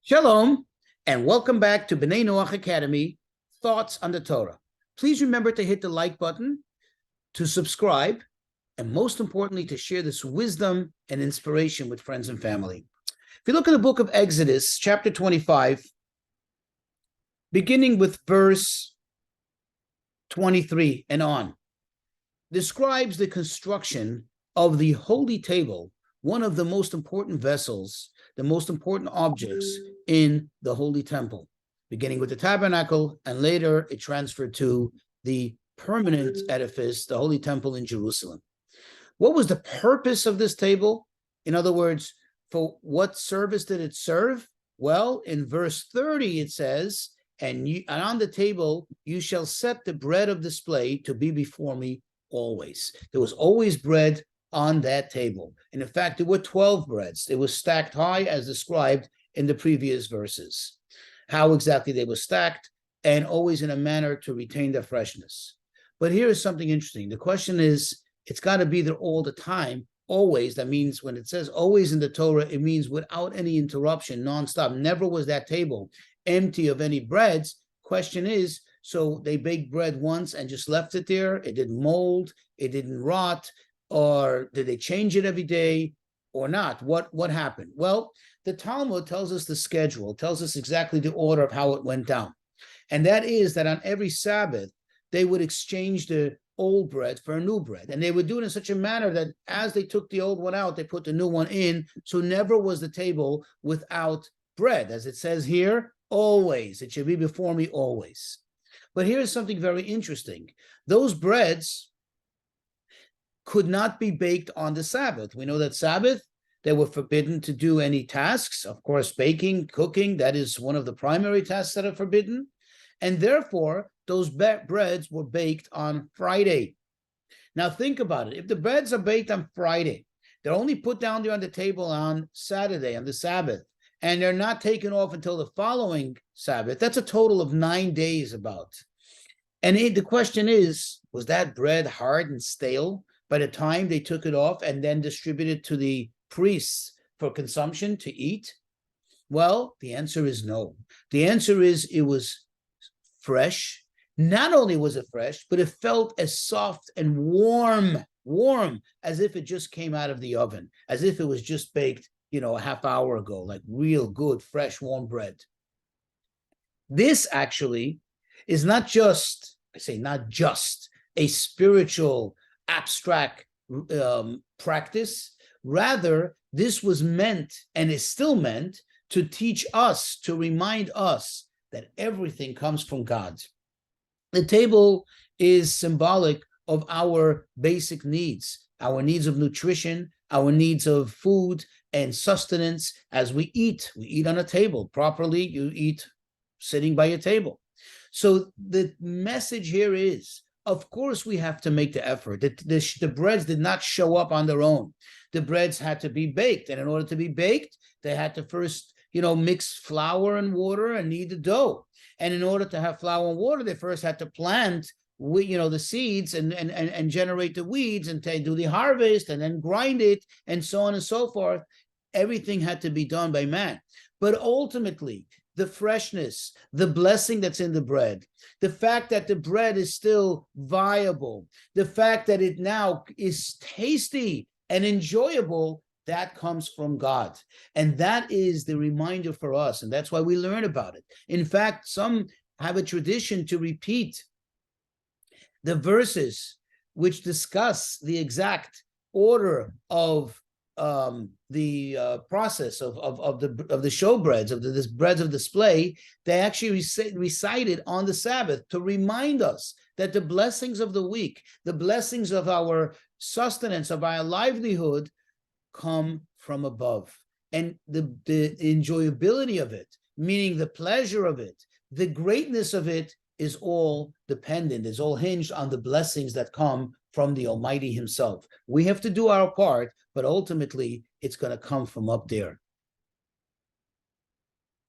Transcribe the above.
Shalom, and welcome back to B'nai Noach Academy, Thoughts on the Torah. Please remember to hit the like button, to subscribe, and most importantly, to share this wisdom and inspiration with friends and family. If you look at the book of Exodus, chapter 25, beginning with verse 23 and on, describes the construction of the holy table, one of the most important vessels, the most important objects in the holy temple, beginning with the tabernacle, and later it transferred to the permanent edifice, the holy temple in Jerusalem. What was the purpose of this table? In other words, for what service did it serve? Well, in verse 30, it says, and on the table you shall set the bread of display to be before me always. There was always bread on that table. And in fact, there were 12 breads. They were stacked high as described in the previous verses. How exactly they were stacked, and always in a manner to retain their freshness. But here is something interesting. The question is, it's got to be there all the time, always. That means when it says always in the Torah, it means without any interruption, nonstop. Never was that table empty of any breads. Question is, so they baked bread once and just left it there? It didn't mold, it didn't rot, or did they change it every day or not? What happened? Well, the Talmud tells us the schedule, tells us exactly the order of how it went down. And that is that on every Sabbath, they would exchange the old bread for a new bread. And they would do it in such a manner that as they took the old one out, they put the new one in. So never was the table without bread. As it says here, always. It should be before me always. But here's something very interesting. Those breads could not be baked on the Sabbath. We know that Sabbath, they were forbidden to do any tasks. Of course, baking, cooking, that is one of the primary tasks that are forbidden. And therefore, those breads were baked on Friday. Now think about it. If the breads are baked on Friday, they're only put down there on the table on Saturday, on the Sabbath, and they're not taken off until the following Sabbath. That's a total of 9 days about. And the question is, was that bread hard and stale by the time they took it off and then distributed to the priests for consumption to eat? Well, the answer is no. The answer is it was fresh. Not only was it fresh, but it felt as soft and warm as if it just came out of the oven, as if it was just baked, a half hour ago, like real good, fresh, warm bread. This actually is not just a spiritual, abstract practice. Rather, this was meant and is still meant to teach us, to remind us that everything comes from God. The table is symbolic of our basic needs, our needs of nutrition, our needs of food and sustenance. As we eat on a table. Properly, you eat sitting by a table. So the message here is, of course, we have to make the effort. The breads did not show up on their own. The breads had to be baked. And in order to be baked, they had to first, mix flour and water and knead the dough. And in order to have flour and water, they first had to plant, the seeds and generate the weeds and do the harvest and then grind it and so on and so forth. Everything had to be done by man. But ultimately, the freshness, the blessing that's in the bread, the fact that the bread is still viable, the fact that it now is tasty and enjoyable, that comes from God. And that is the reminder for us. And that's why we learn about it. In fact, some have a tradition to repeat the verses which discuss the exact order of the process of the showbreads, of the breads of display. They actually recite it on the Sabbath to remind us that the blessings of the week, the blessings of our sustenance, of our livelihood, come from above. And the enjoyability of it, meaning the pleasure of it, the greatness of it, is all dependent, is all hinged on the blessings that come from the Almighty himself. We have to do our part, but ultimately it's going to come from up there.